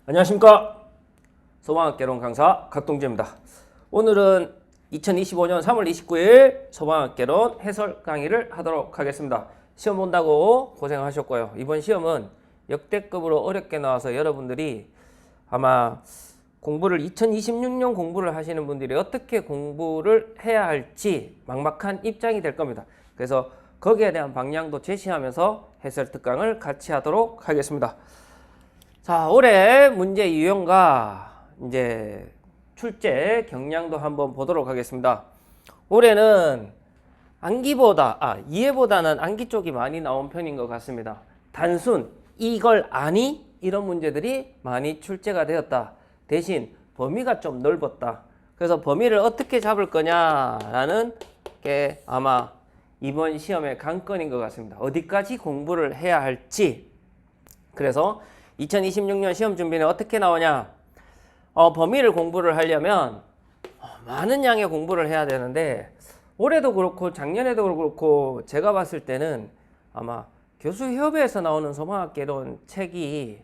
안녕하십니까. 소방학개론 강사 각동재입니다. 오늘은 2025년 3월 29일 소방학개론 해설 강의를 하도록 하겠습니다. 시험 본다고 고생하셨고요. 이번 시험은 역대급으로 어렵게 나와서 여러분들이 아마 공부를 2026년 공부를 하시는 분들이 어떻게 공부를 해야 할지 막막한 입장이 될 겁니다. 그래서 거기에 대한 방향도 제시하면서 해설 특강을 같이 하도록 하겠습니다. 자, 올해 문제 유형과 이제 출제 경향도 한번 보도록 하겠습니다. 올해는 이해보다는 암기 쪽이 많이 나온 편인 것 같습니다. 단순 이걸 아니? 이런 문제들이 많이 출제가 되었다. 대신 범위가 좀 넓었다. 그래서 범위를 어떻게 잡을 거냐라는 게 아마 이번 시험의 관건인 것 같습니다. 어디까지 공부를 해야 할지. 그래서 2026년 시험 준비는 어떻게 나오냐? 범위를 공부를 하려면 많은 양의 공부를 해야 되는데 올해도 그렇고 작년에도 그렇고 제가 봤을 때는 아마 교수협의회에서 나오는 소방학개론 책이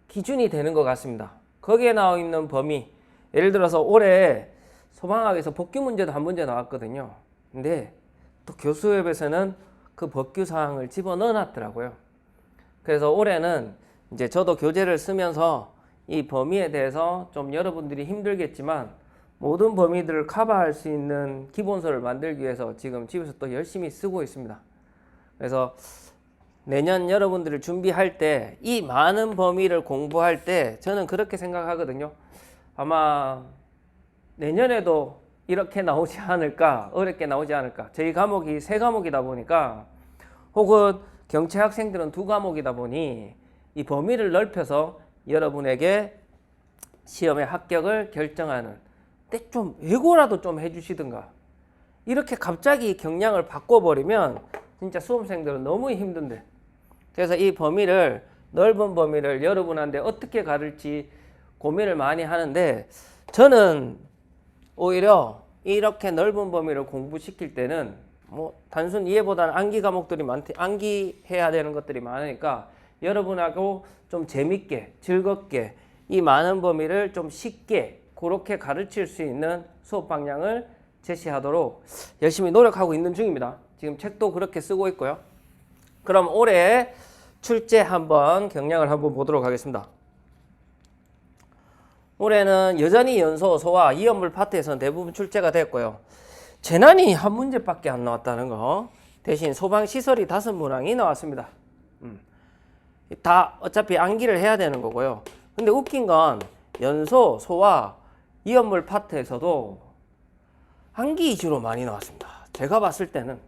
기준이 되는 것 같습니다. 거기에 나와 있는 범위, 예를 들어서 올해 소방학에서 법규 문제도 한 문제 나왔거든요. 근데 또 교수협의회에서는 그 법규 사항을 집어넣어 놨더라고요. 그래서 올해는 이제 저도 교재를 쓰면서 이 범위에 대해서 좀 여러분들이 힘들겠지만 모든 범위들을 커버할 수 있는 기본서를 만들기 위해서 지금 집에서 또 열심히 쓰고 있습니다. 그래서 내년 여러분들을 준비할 때 이 많은 범위를 공부할 때 저는 그렇게 생각하거든요. 아마 내년에도 이렇게 나오지 않을까, 어렵게 나오지 않을까. 저희 과목이 3과목이다 보니까 혹은 경체 학생들은 2과목이다 보니 이 범위를 넓혀서 여러분에게 시험의 합격을 결정하는 때 좀 예고라도 좀 해주시든가. 이렇게 갑자기 경향을 바꿔버리면 진짜 수험생들은 너무 힘든데. 그래서 이 범위를, 넓은 범위를 여러분한테 어떻게 가를지 고민을 많이 하는데 저는 오히려 이렇게 넓은 범위를 공부시킬 때는 뭐 단순 이해보다는 암기 과목들이 암기해야 되는 것들이 많으니까 여러분하고 좀 재밌게 즐겁게 이 많은 범위를 좀 쉽게 그렇게 가르칠 수 있는 수업 방향을 제시하도록 열심히 노력하고 있는 중입니다. 지금 책도 그렇게 쓰고 있고요. 그럼 올해 출제 한번 경향을 한번 보도록 하겠습니다. 올해는 여전히 연소, 소와 이연물 파트에서는 대부분 출제가 됐고요. 재난이 한 문제밖에 안 나왔다는 거. 대신 소방시설이 5문항이 나왔습니다. 다 어차피 암기를 해야 되는 거고요. 근데 웃긴 건 연소, 소와 이연물 파트에서도 암기 위주로 많이 나왔습니다. 제가 봤을 때는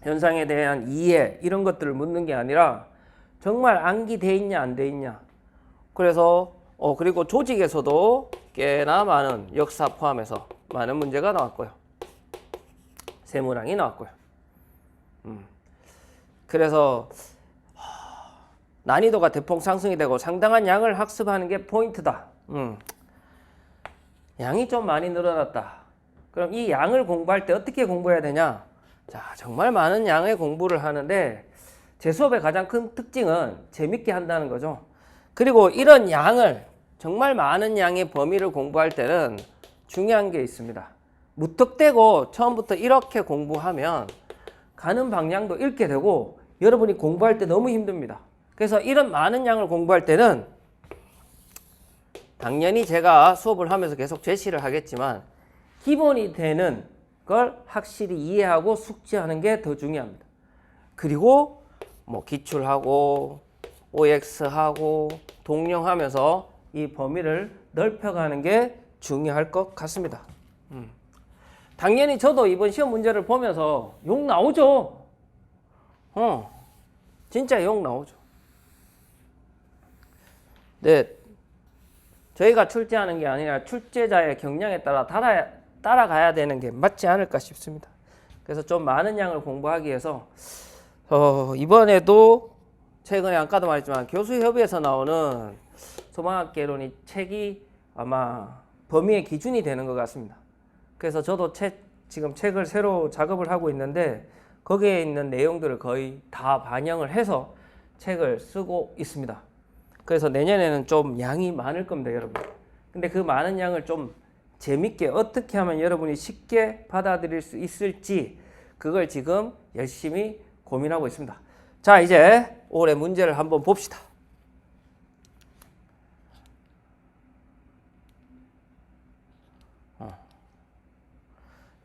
현상에 대한 이해 이런 것들을 묻는 게 아니라 정말 암기돼 있냐 안 돼 있냐. 그래서 그리고 조직에서도 꽤나 많은 역사 포함해서 많은 문제가 나왔고요. 3문항이 나왔고요. 그래서 난이도가 대폭 상승이 되고 상당한 양을 학습하는 게 포인트다. 양이 좀 많이 늘어났다. 그럼 이 양을 공부할 때 어떻게 공부해야 되냐? 자, 정말 많은 양의 공부를 하는데 제 수업의 가장 큰 특징은 재밌게 한다는 거죠. 그리고 이런 양을 정말 많은 양의 범위를 공부할 때는 중요한 게 있습니다. 무턱대고 처음부터 이렇게 공부하면 가는 방향도 잃게 되고 여러분이 공부할 때 너무 힘듭니다. 그래서 이런 많은 양을 공부할 때는 당연히 제가 수업을 하면서 계속 제시를 하겠지만 기본이 되는 걸 확실히 이해하고 숙지하는 게 더 중요합니다. 그리고 뭐 기출하고 OX하고 동령하면서 이 범위를 넓혀가는 게 중요할 것 같습니다. 당연히 저도 이번 시험 문제를 보면서 욕 나오죠. 진짜 욕 나오죠. 네, 저희가 출제하는 게 아니라 출제자의 경향에 따라 따라가야 되는 게 맞지 않을까 싶습니다. 그래서 좀 많은 양을 공부하기 위해서 이번에도 최근에 아까도 말했지만 교수협의회에서 나오는 소방학개론이 책이 아마 범위의 기준이 되는 것 같습니다. 그래서 저도 지금 책을 새로 작업을 하고 있는데 거기에 있는 내용들을 거의 다 반영을 해서 책을 쓰고 있습니다. 그래서 내년에는 좀 양이 많을 겁니다, 여러분. 근데 그 많은 양을 좀 재밌게 어떻게 하면 여러분이 쉽게 받아들일 수 있을지 그걸 지금 열심히 고민하고 있습니다. 자, 이제 올해 문제를 한번 봅시다.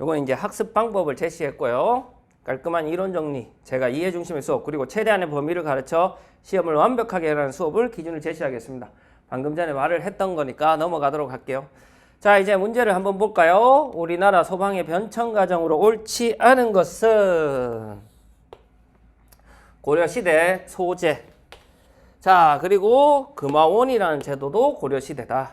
요건 이제 학습 방법을 제시했고요. 깔끔한 이론 정리, 제가 이해 중심의 수업, 그리고 최대한의 범위를 가르쳐 시험을 완벽하게 하라는 수업을 기준을 제시하겠습니다. 방금 전에 말을 했던 거니까 넘어가도록 할게요. 자, 이제 문제를 한번 볼까요? 우리나라 소방의 변천 과정으로 옳지 않은 것은 고려시대 소제. 자, 그리고 금화원이라는 제도도 고려시대다.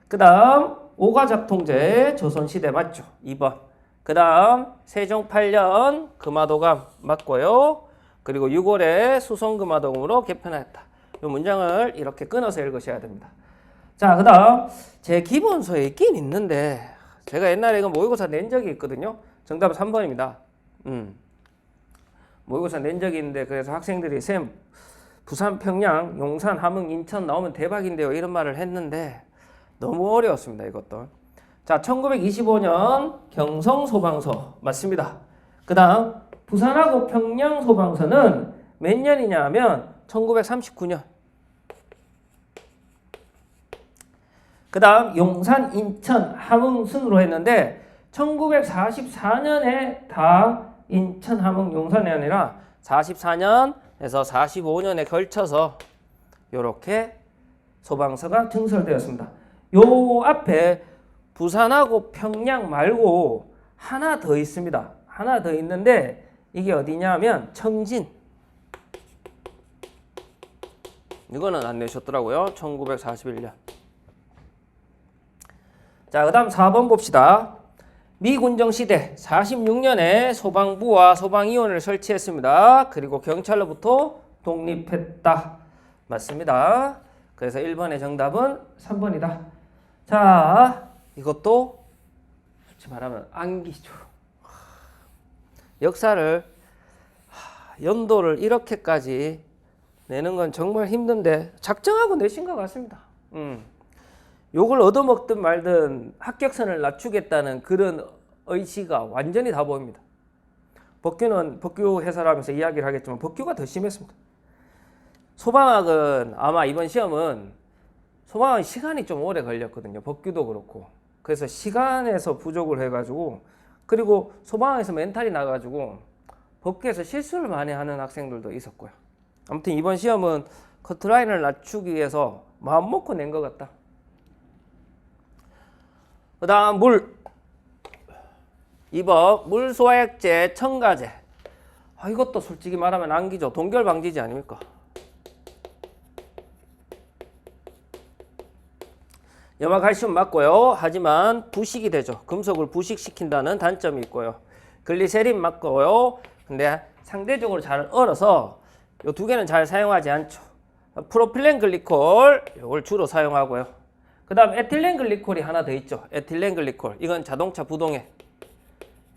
그 다음 오가작통제 조선시대 맞죠? 2번. 그 다음 세종 8년 금화도감 맞고요. 그리고 6월에 수성금화도금으로 개편하였다. 이 문장을 이렇게 끊어서 읽으셔야 됩니다. 자, 그 다음 제 기본서에 있긴 있는데 제가 옛날에 이거 모의고사 낸 적이 있거든요. 정답은 3번입니다. 모의고사 낸 적이 있는데 그래서 학생들이 쌤 부산, 평양, 용산, 함흥, 인천 나오면 대박인데요 이런 말을 했는데 너무 어려웠습니다, 이것도. 자, 1925년 경성소방서 맞습니다. 그 다음 부산하고 평양 소방서는 몇 년이냐 하면 1939년. 그 다음 용산, 인천, 함흥 순으로 했는데 1944년에 다 인천, 함흥, 용산이 아니라 44년에서 45년에 걸쳐서 이렇게 소방서가 증설되었습니다. 요 앞에 부산하고 평양 말고 하나 더 있습니다. 하나 더 있는데 이게 어디냐면 청진. 이거는 안 내셨더라고요. 1941년. 자, 그 다음 4번 봅시다. 미군정시대 46년에 소방부와 소방위원회를 설치했습니다. 그리고 경찰로부터 독립했다. 맞습니다. 그래서 1번의 정답은 3번이다. 자, 이것도 솔직히 말하면 암기죠. 역사를 연도를 이렇게까지 내는 건 정말 힘든데 작정하고 내신 것 같습니다. 욕을 얻어먹든 말든 합격선을 낮추겠다는 그런 의지가 완전히 다 보입니다. 법규는 법규 해설하면서 이야기를 하겠지만 법규가 더 심했습니다. 소방학은 아마 이번 시험은 소방학은 시간이 좀 오래 걸렸거든요. 법규도 그렇고. 그래서 시간에서 부족을 해가지고 그리고 소방학에서 멘탈이 나가지고 법규에서 실수를 많이 하는 학생들도 있었고요. 아무튼 이번 시험은 커트라인을 낮추기 위해서 마음 먹고 낸 것 같다. 그 다음 물. 2번 물소화액제 첨가제. 이것도 솔직히 말하면 암기죠. 동결방지제 아닙니까? 염화칼슘 맞고요. 하지만 부식이 되죠. 금속을 부식시킨다는 단점이 있고요. 글리세린 맞고요. 근데 상대적으로 잘 얼어서 이 두 개는 잘 사용하지 않죠. 프로필렌 글리콜 이걸 주로 사용하고요. 그 다음 에틸렌 글리콜이 하나 더 있죠. 에틸렌 글리콜. 이건 자동차 부동액.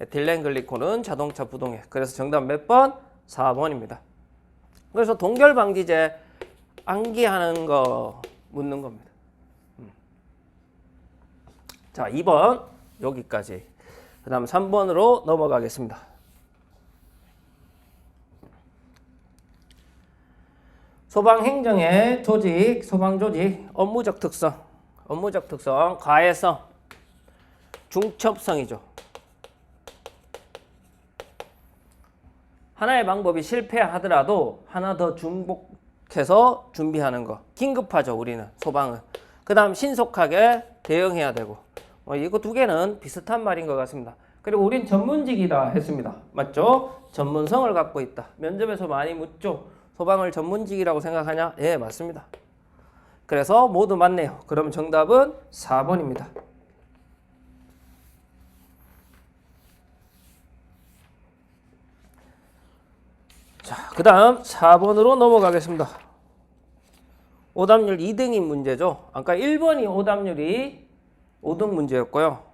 에틸렌 글리콜은 자동차 부동액. 그래서 정답 몇 번? 4번입니다. 그래서 동결방지제 암기하는 거 묻는 겁니다. 자, 2번 여기까지. 그 다음 3번으로 넘어가겠습니다. 소방행정의 조직, 소방조직, 업무적 특성, 과외성, 중첩성이죠. 하나의 방법이 실패하더라도 하나 더 중복해서 준비하는 거. 긴급하죠, 우리는, 소방은. 그 다음 신속하게 대응해야 되고. 이거 두 개는 비슷한 말인 것 같습니다. 그리고 우린 전문직이다 했습니다. 맞죠? 전문성을 갖고 있다. 면접에서 많이 묻죠. 소방을 전문직이라고 생각하냐? 예, 맞습니다. 그래서 모두 맞네요. 그럼 정답은 4번입니다. 자, 그 다음 4번으로 넘어가겠습니다. 오답률 2등인 문제죠. 아까 1번이 오답률이 5등 문제였고요.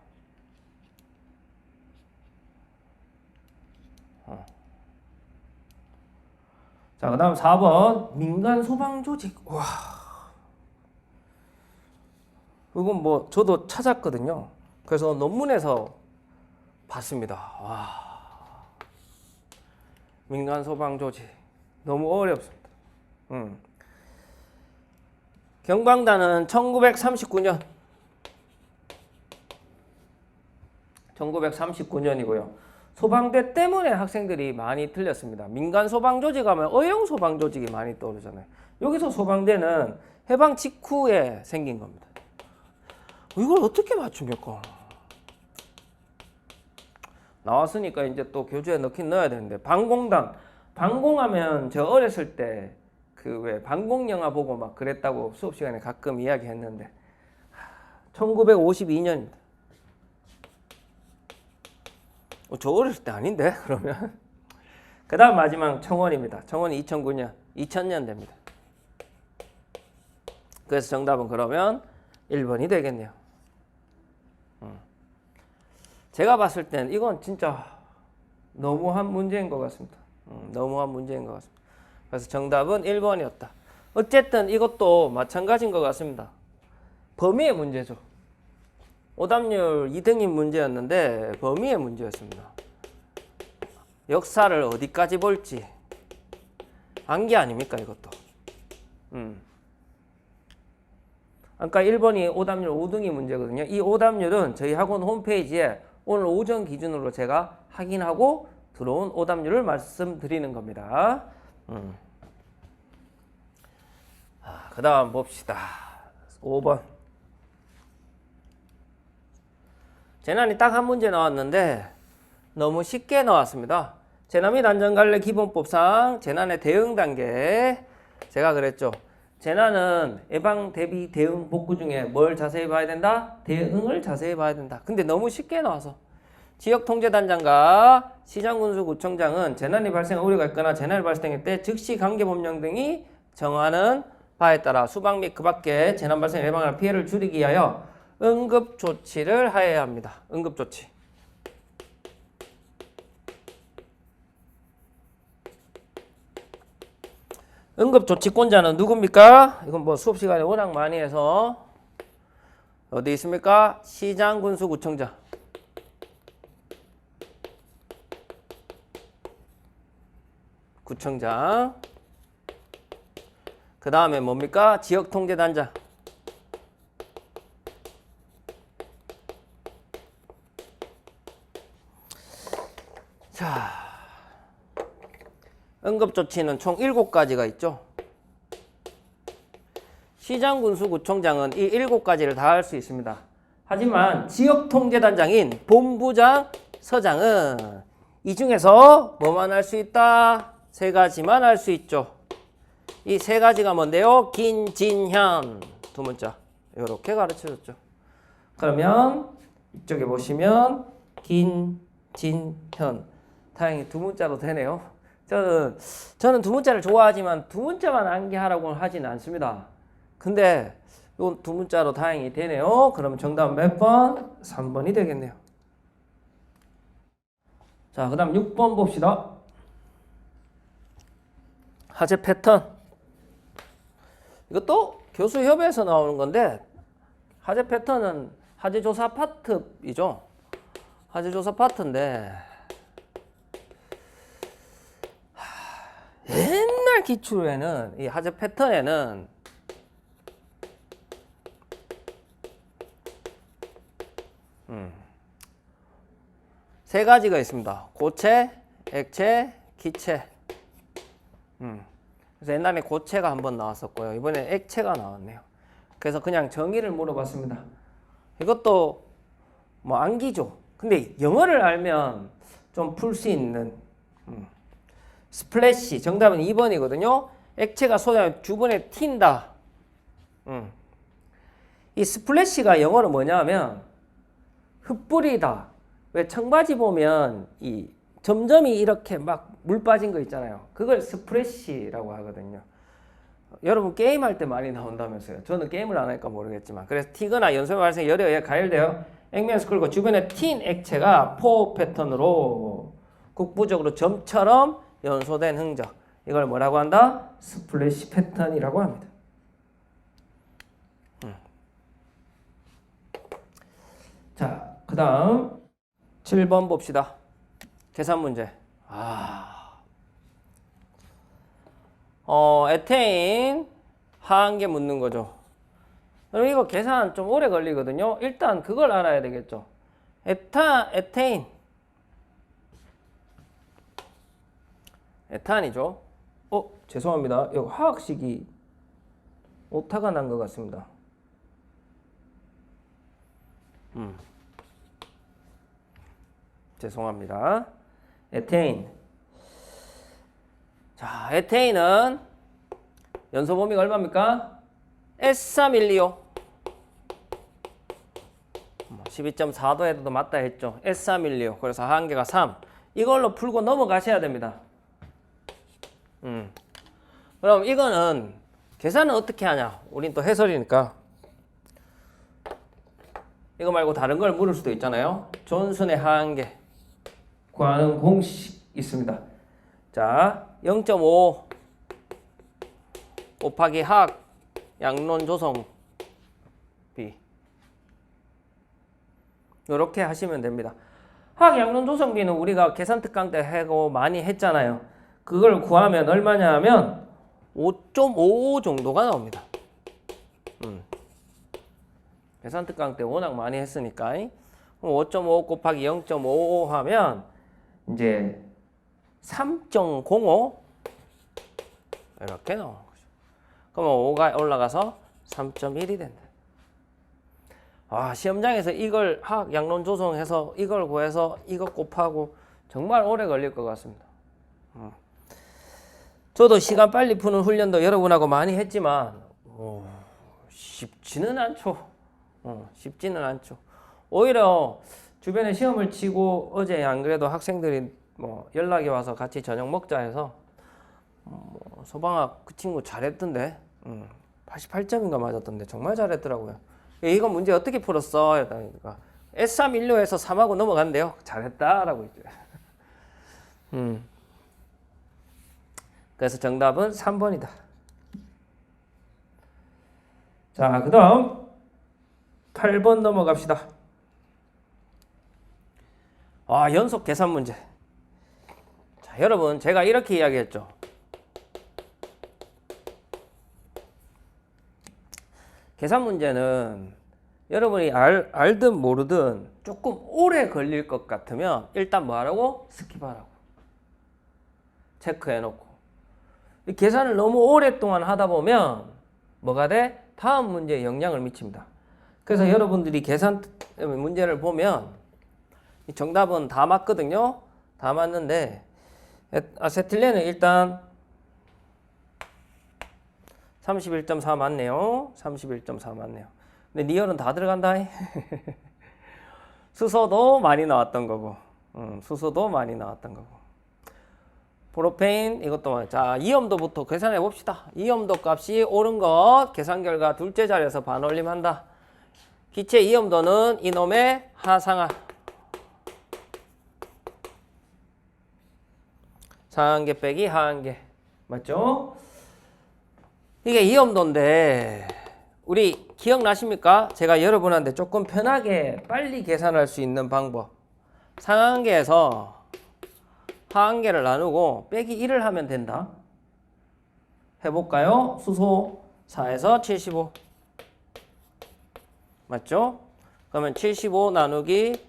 자, 그 다음 4번 민간 소방 조직. 와, 이건 뭐 저도 찾았거든요. 그래서 논문에서 봤습니다. 와, 민간 소방 조직 너무 어렵습니다. 경광단은 1939년이고요. 소방대 때문에 학생들이 많이 틀렸습니다. 민간 소방 조직 하면 어용 소방 조직이 많이 떠오르잖아요. 여기서 소방대는 해방 직후에 생긴 겁니다. 이걸 어떻게 맞춥니까? 나왔으니까 이제 또 교재에 넣긴 넣어야 되는데, 방공단. 방공하면 제가 어렸을 때 그 왜 방공 영화 보고 막 그랬다고 수업 시간에 가끔 이야기했는데 1952년입니다. 저 어렸을 때 아닌데 그러면? 그 다음 마지막 청원입니다. 청원이 2000년 됩니다. 그래서 정답은 그러면 1번이 되겠네요. 제가 봤을 땐 이건 진짜 너무한 문제인 것 같습니다. 너무한 문제인 것 같습니다. 그래서 정답은 1번이었다. 어쨌든 이것도 마찬가지인 것 같습니다. 범위의 문제죠. 오답률 2등인 문제였는데 범위의 문제였습니다. 역사를 어디까지 볼지 암기 아닙니까 이것도. 아까 1번이 오답률 5등이 문제거든요. 이 오답률은 저희 학원 홈페이지에 오늘 오전 기준으로 제가 확인하고 들어온 오답률을 말씀드리는 겁니다. 그 다음 봅시다. 5번. 재난이 딱 한 문제 나왔는데 너무 쉽게 나왔습니다. 재난 및 안전관리 기본법상 재난의 대응 단계. 제가 그랬죠. 재난은 예방, 대비, 대응, 복구 중에 뭘 자세히 봐야 된다? 대응을 자세히 봐야 된다. 근데 너무 쉽게 나와서 지역통제단장과 시장군수구청장은 재난이 발생할 우려가 있거나 재난이 발생할 때 즉시 관계법령 등이 정하는 바에 따라 수방 및 그 밖에 재난 발생 예방할 피해를 줄이기 위하여 응급조치를 하여야 합니다. 응급조치. 응급조치권자는 누굽니까? 이건 뭐 수업 시간에 워낙 많이 해서 어디 있습니까? 시장군수구청장. 구청장. 그 다음에 뭡니까? 지역통제단장. 자, 응급조치는 총 7가지가 있죠. 시장군수구청장은 이 7가지를 다 할 수 있습니다. 하지만 지역통제단장인 본부장, 서장은 이 중에서 뭐만 할 수 있다? 3가지만 할 수 있죠. 이 3가지가 뭔데요? 긴, 진, 현. 두 문자. 이렇게 가르쳐줬죠. 그러면 이쪽에 보시면 긴, 진, 현. 다행히 두 문자로 되네요. 저는 두 문자를 좋아하지만 두 문자만 암기하라고는 하진 않습니다. 근데 이건 두 문자로 다행히 되네요. 그럼 정답 몇 번? 3번이 되겠네요. 자, 그 다음 6번 봅시다. 화제 패턴. 이것도 교수협의에서 나오는 건데 화제 패턴은 화제조사 파트이죠. 화제조사 파트인데 옛날 기출에는 이 화제 패턴에는 세 가지가 있습니다. 고체, 액체, 기체. 그래서 옛날에 고체가 한번 나왔었고요. 이번에 액체가 나왔네요. 그래서 그냥 정의를 물어봤습니다. 이것도 뭐 암기죠. 근데 영어를 알면 좀 풀 수 있는 스플래시. 정답은 2번이거든요. 액체가 쏟아져 주변에 튄다. 이 스플래시가 영어로 뭐냐 하면 흩뿌리다. 왜 청바지 보면 이 점점이 이렇게 막 물 빠진 거 있잖아요. 그걸 스프래시라고 하거든요. 여러분 게임할 때 많이 나온다면서요. 저는 게임을 안 하니까 모르겠지만. 그래서 튀거나 연소의 발생 열에 의해 가열되어 액면에서 끌고 주변에 튄 액체가 포 패턴으로 국부적으로 점처럼 연소된 흔적. 이걸 뭐라고 한다? 스플래시 패턴이라고 합니다. 자, 그 다음 7번 봅시다. 계산 문제. 에테인 하한계 묻는 거죠. 그럼 이거 계산 좀 오래 걸리거든요. 일단 그걸 알아야 되겠죠. 에테인. 에탄이죠. 죄송합니다. 이거 화학식이 오타가 난 것 같습니다. 죄송합니다. 에테인. 자, 에테인은 연소 범위가 얼마입니까? S312O. 12.4도 해도 맞다 했죠. S312O. 그래서 한계가 3. 이걸로 풀고 넘어가셔야 됩니다. 그럼 이거는 계산은 어떻게 하냐? 우린 또 해설이니까. 이거 말고 다른 걸 물을 수도 있잖아요. 존슨의 하한계 구하는 공식 있습니다. 자, 0.5 곱하기 학 양론 조성 비. 이렇게 하시면 됩니다. 학 양론 조성 비는 우리가 계산 특강 때 하고 많이 했잖아요. 그걸 구하면 얼마냐 하면 5.55 정도가 나옵니다. 계산 특강 때 워낙 많이 했으니까 5.5 곱하기 0.55 하면 이제 3.05 이렇게 나오는 거죠. 그러면 5가 올라가서 3.1이 된다. 시험장에서 이걸 화학 양론 조성해서 이걸 구해서 이거 곱하고 정말 오래 걸릴 것 같습니다. 저도 시간 빨리 푸는 훈련도 여러분하고 많이 했지만 쉽지는 않죠. 쉽지는 않죠. 오히려 주변에 시험을 치고 어제 안 그래도 학생들이 연락이 와서 같이 저녁 먹자 해서 소방학 그 친구 잘했던데 88점인가 맞았던데 정말 잘했더라고요. 이거 문제 어떻게 풀었어? 이러니까 S312에서 3하고 넘어간대요. 잘했다라고 했죠. 그래서 정답은 3번이다. 자, 그 다음 8번 넘어갑시다. 연속 계산 문제. 자, 여러분 제가 이렇게 이야기했죠. 계산 문제는 여러분이 알든 모르든 조금 오래 걸릴 것 같으면 일단 뭐하라고? 스킵하라고. 체크해놓고. 계산을 너무 오랫동안 하다 보면 뭐가 돼? 다음 문제에 영향을 미칩니다. 그래서 여러분들이 계산 문제를 보면 정답은 다 맞거든요. 다 맞는데 아세틸렌은 일단 31.4 맞네요. 31.4 맞네요. 근데 니얼은 다 들어간다. 수소도 많이 나왔던 거고, 수소도 많이 나왔던 거고. 프로페인 이것도 자, 이염도부터 계산해 봅시다. 이염도 값이 옳은 것 계산 결과 둘째 자리에서 반올림한다. 기체 이염도는 이놈의 하상하. 상한계 빼기 하한계. 맞죠? 이게 이염도인데 우리 기억나십니까? 제가 여러분한테 조금 편하게 빨리 계산할 수 있는 방법. 상한계에서 하한계를 나누고 빼기 1을 하면 된다. 해볼까요? 수소 4에서 75. 맞죠? 그러면 75 나누기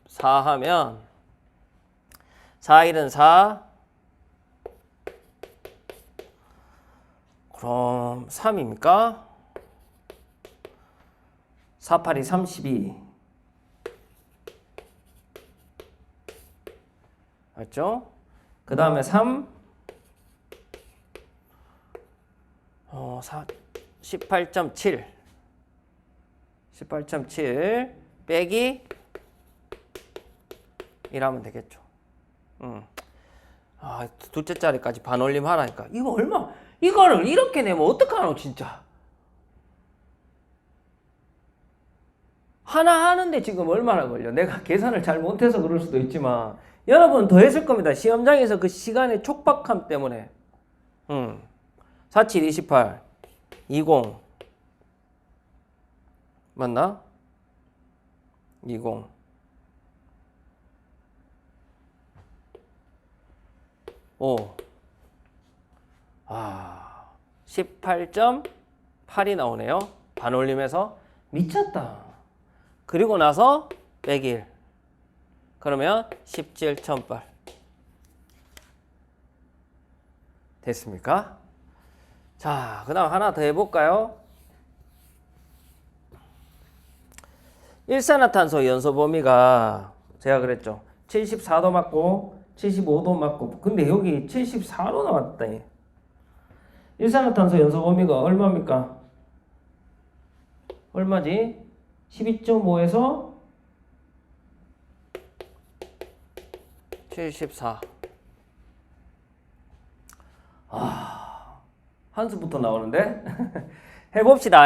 4 하면 4, 1은 4. 그럼 3입니까? 4, 8이 32. 맞죠? 그 다음에 3. 18.7. 18.7 빼기 1하면 되겠죠. 둘째 자리까지 반올림 하라니까. 이거 얼마? 이거를 이렇게 내면 어떡하노 진짜. 하나 하는데 지금 얼마나 걸려? 내가 계산을 잘 못해서 그럴 수도 있지만 여러분 더 했을 겁니다. 시험장에서 그 시간의 촉박함 때문에. 47, 28, 20 맞나? 20. 오. 18.8이 나오네요. 반올림에서 미쳤다. 그리고 나서 빼기 1. 그러면 17.8. 됐습니까? 자, 그 다음 하나 더 해볼까요? 일산화탄소 연소 범위가 제가 그랬죠. 74도 맞고 75도 맞고, 근데 여기 74로 나왔다. 일산화탄소 연소 범위가 얼마입니까? 얼마지? 12.5에서 74. 한수부터 나오는데? 해봅시다.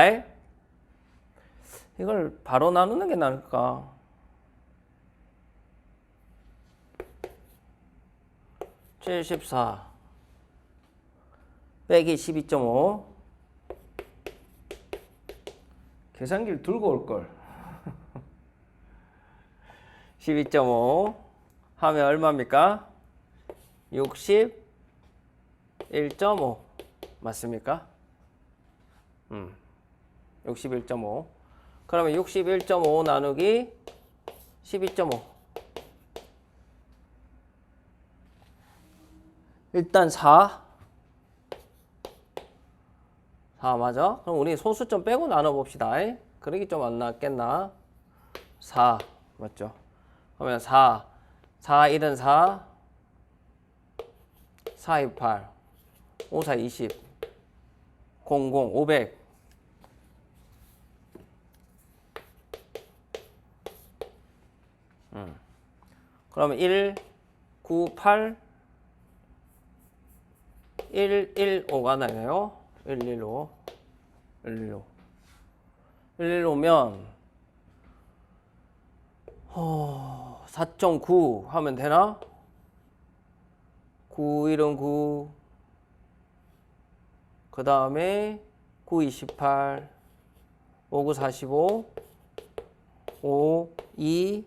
이걸 바로 나누는 게 나을까? (74) 빼기 12.5. 계산기를 들고 올걸. 12.5 하면 얼마입니까? 61.5 맞습니까? 61.5. 그러면 61.5 나누기 12.5. 일단 4 맞아? 그럼 우리 소수점 빼고 나눠봅시다. 그러기 좀 안 낫겠나? 4 맞죠? 그러면 4 1은 4 4 2 8 5 4 20 00 500. 그러면 1 9 8 115가 나네요. 115 115면 4.9 하면 되나? 9 1은 9, 그 다음에 9 28, 5 9 45, 5 2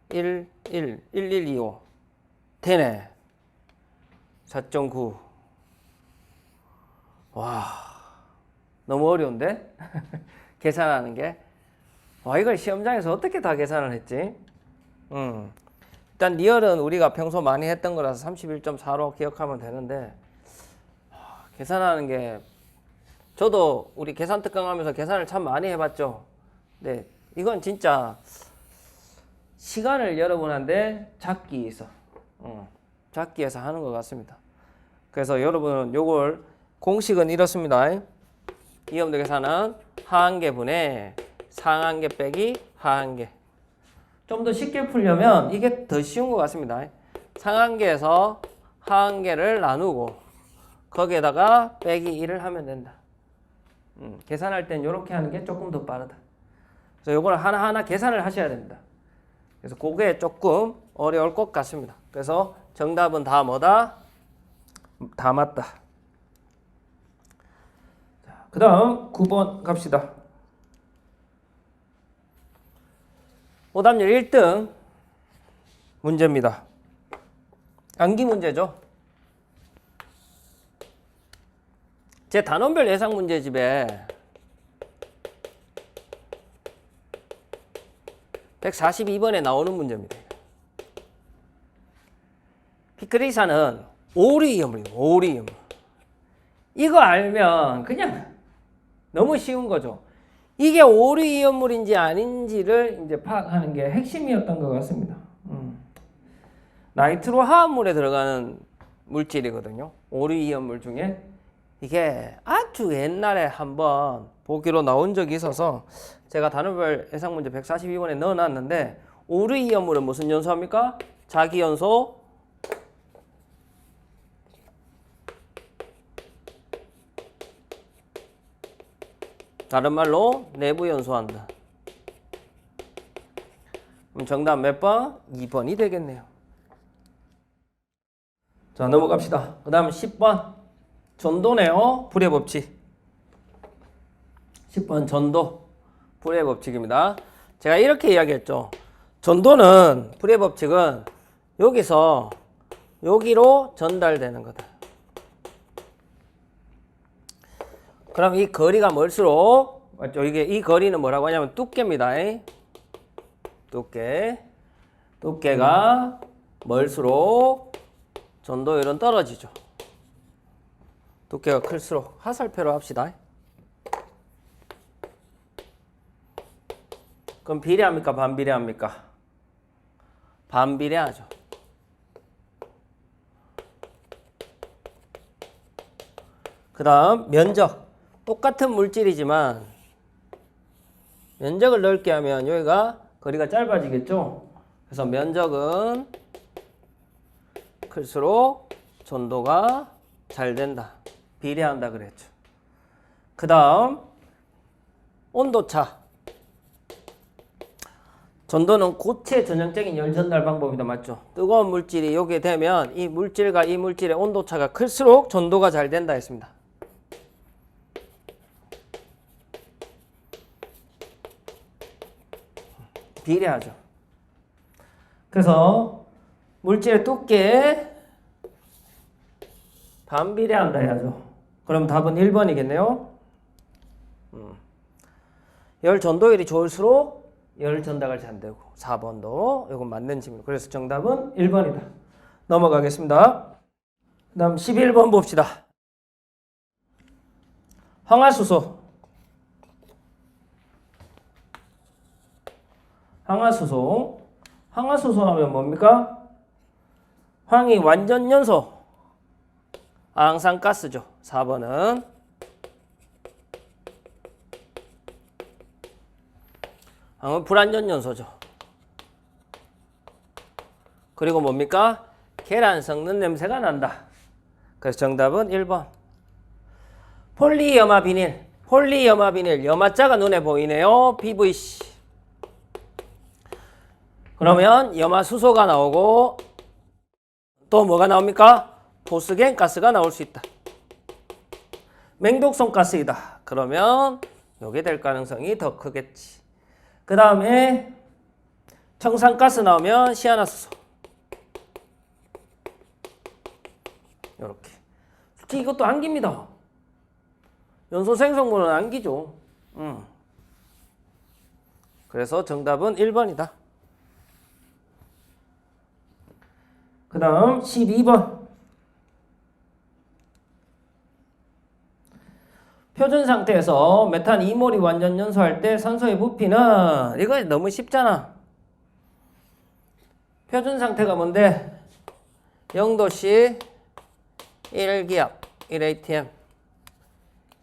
1 1 1125 되네. 4.9. 와, 너무 어려운데? 계산하는 게. 와, 이걸 시험장에서 어떻게 다 계산을 했지? 일단 리얼은 우리가 평소 많이 했던 거라서 31.4로 기억하면 되는데, 계산하는 게, 저도 우리 계산 특강 하면서 계산을 참 많이 해봤죠. 네, 이건 진짜 시간을 여러분한테 잡기에서 잡기에서 하는 것 같습니다. 그래서 여러분은 요걸 공식은 이렇습니다. 이염도 계산은 하한계분의 상한계 빼기 하한계. 좀 더 쉽게 풀려면 이게 더 쉬운 것 같습니다. 상한계에서 하한계를 나누고 거기에다가 빼기 1을 하면 된다. 계산할 땐 이렇게 하는 게 조금 더 빠르다. 그래서 요걸 하나하나 계산을 하셔야 됩니다. 그래서 그게 조금 어려울 것 같습니다. 그래서 정답은 다 뭐다? 다 맞다. 그 다음 9번 갑시다. 오답률 1등 문제입니다. 암기 문제죠. 제 단원별 예상 문제집에 142번에 나오는 문제입니다. 피크리산은 오리이염물이에요. 오리이염물. 이거 알면 그냥 너무 쉬운 거죠. 이게 오리이염물인지 아닌지를 이제 파악하는 게 핵심이었던 것 같습니다. 나이트로 화합물에 들어가는 물질이거든요. 오리이염물 중에 이게 아주 옛날에 한번 보기로 나온 적이 있어서 제가 단원별 예상 문제 142번에 넣어놨는데, 오리이염물은 무슨 연소합니까? 자기연소 다른 말로 내부 연소한다. 그럼 정답 몇 번? 2번이 되겠네요. 자, 넘어갑시다. 그 다음 10번 전도네요. 불의 법칙. 10번 전도. 불의 법칙입니다. 제가 이렇게 이야기했죠. 전도는 불의 법칙은 여기서 여기로 전달되는 거다. 그럼 이 거리가 멀수록 맞죠? 이게 이 거리는 뭐라고 하냐면 두께입니다. 두께가 멀수록 전도율은 떨어지죠. 두께가 클수록 화살표로 합시다. 그럼 비례합니까? 반비례합니까? 반비례하죠. 그 다음 면적. 똑같은 물질이지만 면적을 넓게 하면 여기가 거리가 짧아지겠죠. 그래서 면적은 클수록 전도가 잘 된다. 비례한다 그랬죠. 그 다음 온도차. 전도는 고체 전형적인 열 전달 방법이다. 맞죠? 뜨거운 물질이 여기에 되면 이 물질과 이 물질의 온도차가 클수록 전도가 잘 된다 했습니다. 비례하죠. 그래서 물질의 두께에 반비례한다 해야죠. 그럼 답은 1번이겠네요. 열 전도율이 좋을수록 열 전달을 잘 되고 4번도 이건 맞는 질문. 그래서 정답은 1번이다. 넘어가겠습니다. 그 다음 11번 봅시다. 황화수소. 황화수소 하면 뭡니까? 황이 완전연소. 항상 가스죠. 4번은. 황은 불완전연소죠. 그리고 뭡니까? 계란 섞는 냄새가 난다. 그래서 정답은 1번. 폴리염화비닐. 염화자가 눈에 보이네요. PVC. 그러면 염화수소가 나오고 또 뭐가 나옵니까? 포스겐 가스가 나올 수 있다. 맹독성 가스이다. 그러면 요게 될 가능성이 더 크겠지. 그 다음에 청산가스 나오면 시아나수소. 요렇게. 솔직히 이것도 암기입니다. 연소 생성물은 암기죠. 그래서 정답은 1번이다. 그 다음 12번. 표준 상태에서 메탄 2몰이 완전 연소할 때 산소의 부피는 이거 너무 쉽잖아. 표준 상태가 뭔데? 0도씨 1기압 1atm.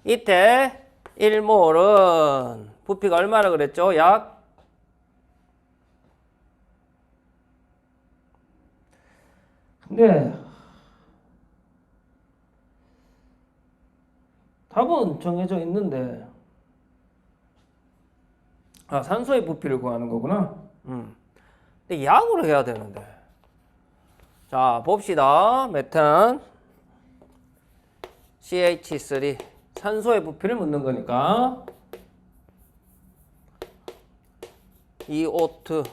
이때 1몰은 부피가 얼마나 그랬죠? 약 근데 답은 정해져 있는데 산소의 부피를 구하는 거구나. 근데 약으로 해야 되는데. 자 봅시다. 메탄 CH3 산소의 부피를 묻는 거니까 CO2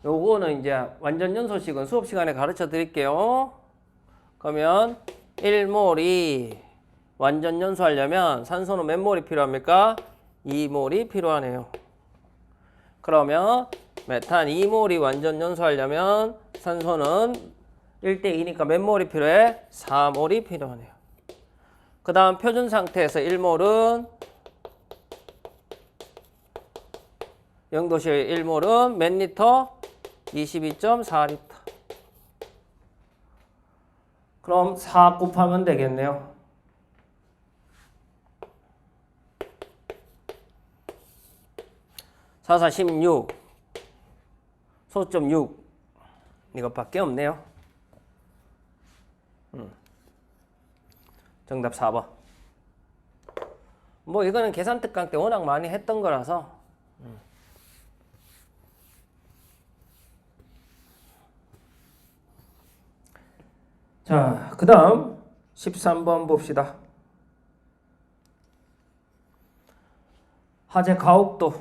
요거는 이제 완전 연소식은 수업 시간에 가르쳐 드릴게요. 그러면 1몰이 완전 연소하려면 산소는 몇 몰이 필요합니까? 2몰이 필요하네요. 그러면 메탄 2몰이 완전 연소하려면 산소는 1대2니까 몇 몰이 필요해? 4몰이 필요하네요. 그 다음 표준 상태에서 1몰은 0도실 1몰은 몇 리터? 22.4리터. 그럼 4 곱하면 되겠네요. 4, 4, 16. 소점 6. 이것밖에 없네요. 정답 4번. 뭐 이거는 계산 특강 때 워낙 많이 했던 거라서. 자, 그 다음 13번 봅시다. 화재 가혹도.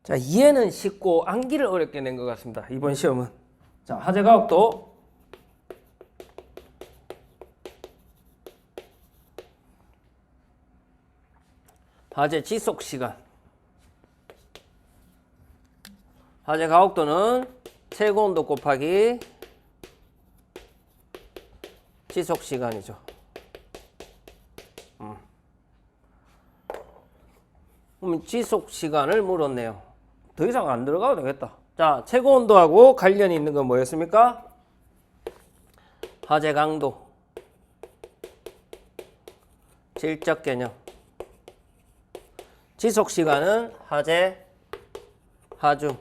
자, 이해는 쉽고 암기를 어렵게 낸 것 같습니다. 이번 시험은. 자, 화재 가혹도. 화재 지속 시간. 화재 가혹도는 최고 온도 곱하기 지속 시간이죠. 그럼 지속 시간을 물었네요. 더 이상 안 들어가도 되겠다. 자, 최고 온도하고 관련이 있는 건 뭐였습니까? 화재 강도, 질적 개념. 지속 시간은 화재, 하중,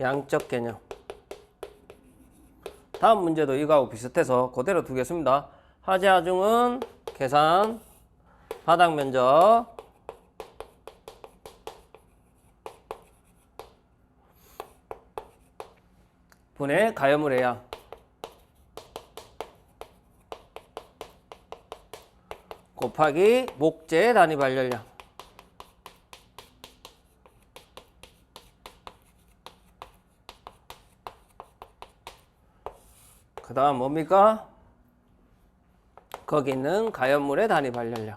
양적 개념. 다음 문제도 이거하고 비슷해서 그대로 두겠습니다. 화재 하중은 계산, 바닥 면적, 분의 가열물의 양. 곱하기 목재 단위 발열량. 그 다음 뭡니까? 거기 있는 가열물의 단위 발열량.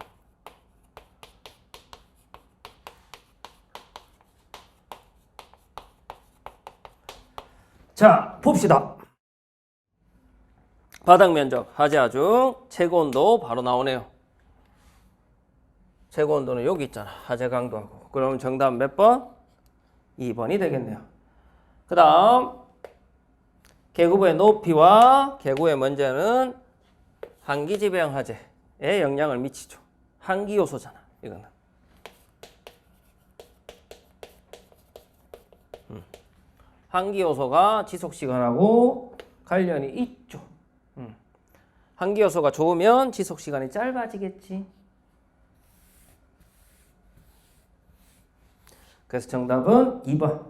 자, 봅시다. 바닥 면적, 화재 하중, 최고 온도 바로 나오네요. 최고 온도는 여기 있잖아. 화재 강도하고. 그럼 정답 몇 번? 2번이 되겠네요. 그 다음 계구부의 높이와 계구의 먼지는 한기지배형 화재에 영향을 미치죠. 한기 요소잖아, 이거는. 한기 요소가 지속 시간하고 관련이 있죠. 한기 요소가 좋으면 지속 시간이 짧아지겠지. 그래서 정답은 2번.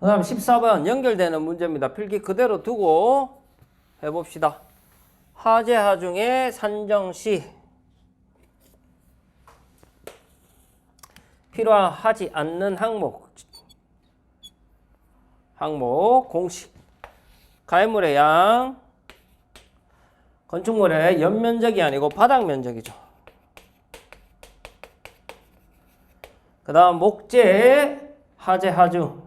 그 다음 14번 연결되는 문제입니다. 필기 그대로 두고 해봅시다. 화재 하중의 산정 시 필요하지 않는 항목 공식. 가해물의 양, 건축물의 연면적이 아니고 바닥 면적이죠. 그 다음 목재 화재 하중,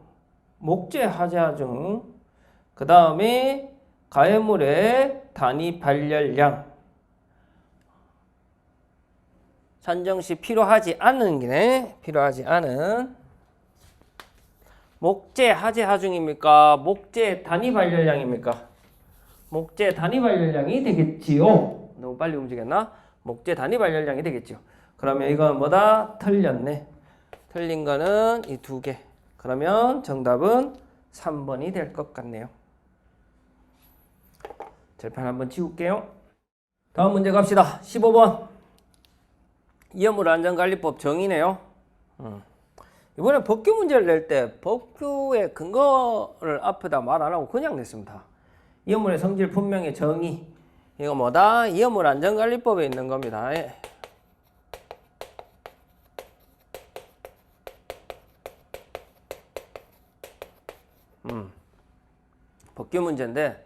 그 다음에 가해물의 단위 발열량. 산정시 필요하지 않은 기네. 필요하지 않은. 목재 화재 하중입니까? 목재 단위 발열량입니까? 목재 단위 발열량이 되겠지요. 너무 빨리 움직였나? 목재 단위 발열량이 되겠지요. 그러면 이건 뭐다? 틀렸네. 틀린 거는 이 두 개. 그러면 정답은 3번이 될 것 같네요. 절판 한번 지울게요. 다음 문제 갑시다. 15번. 이연물 안전관리법 정의네요. 이번에 법규 문제를 낼 때 법규의 근거를 앞에다 말 안 하고 그냥 냈습니다. 이연물의 성질 분명의 정의. 이거 뭐다? 이연물 안전관리법에 있는 겁니다. 예. 법규 문제인데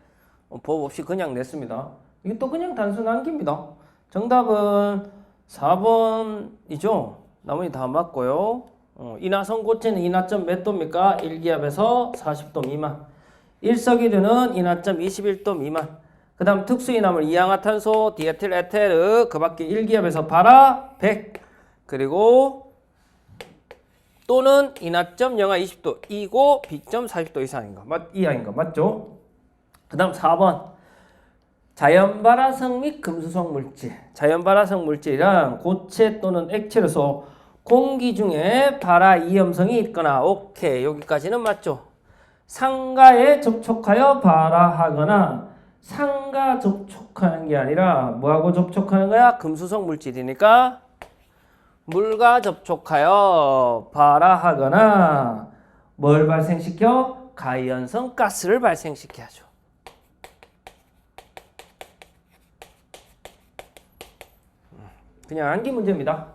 법 없이 그냥 냈습니다. 이게 또 그냥 단순 암기입니다. 정답은 4번이죠. 나머지 다 맞고요. 인하성 고체는 인하점 몇 도입니까? 1기압에서 40도 미만. 일석이류는 인하점 21도 미만. 그 다음 특수인화물 이양화탄소, 디에틸 에테르, 그 밖에 1기압에서 발화 100. 그리고 또는 인하점 영하 20도 이고 B점 40도 이하인 거 맞죠? 그 다음 4번. 자연발화성 및 금수성 물질. 자연발화성 물질이란 고체 또는 액체로서 공기 중에 발화 이염성이 있거나. 오케이, 여기까지는 맞죠? 상가에 접촉하여 발화하거나. 상가 접촉하는 게 아니라 뭐하고 접촉하는 거야? 금수성 물질이니까 물과 접촉하여 발화하거나 뭘 발생시켜? 가연성 가스를 발생시켜야죠. 그냥 암기 문제입니다.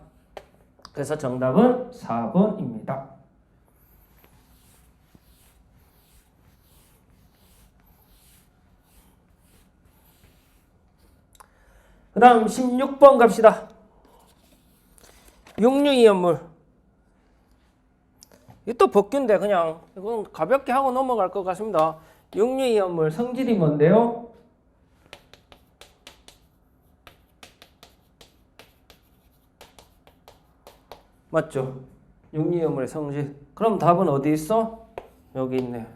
그래서 정답은 4번입니다. 그 다음 16번 갑시다. 육류이온물. 이 또 법규인데 그냥 이건 가볍게 하고 넘어갈 것 같습니다. 육류이온물 성질이 뭔데요? 맞죠? 육류이온물의 성질. 그럼 답은 어디 있어? 여기 있네.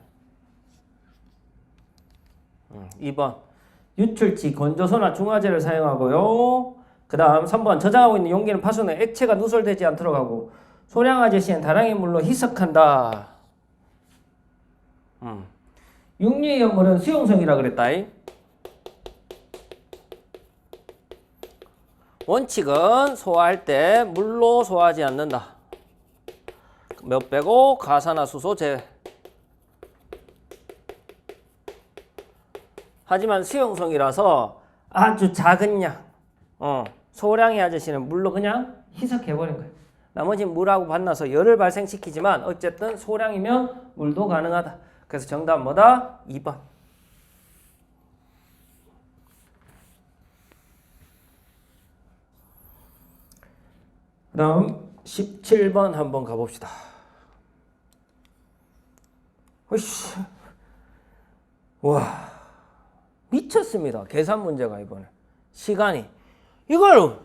2번. 유출치, 건조소나 중화제를 사용하고요. 그 다음 3번. 저장하고 있는 용기는 파손해 액체가 누설되지 않도록 하고 소량화제 시엔 다량의 물로 희석한다. 육류이온물은 수용성이라 그랬다. 원칙은 소화할 때 물로 소화하지 않는다. 몇 빼고 가산화수소 제외. 하지만 수용성이라서 아주 작은 양, 소량의 아저씨는 물로 그냥 희석해버린 거예요. 나머지는 물하고 만나서 열을 발생시키지만 어쨌든 소량이면 물도 가능하다. 그래서 정답 뭐다? 2번. 그 다음 17번 한번 가봅시다. 으이씨. 와, 미쳤습니다. 계산 문제가 이번에. 시간이. 이걸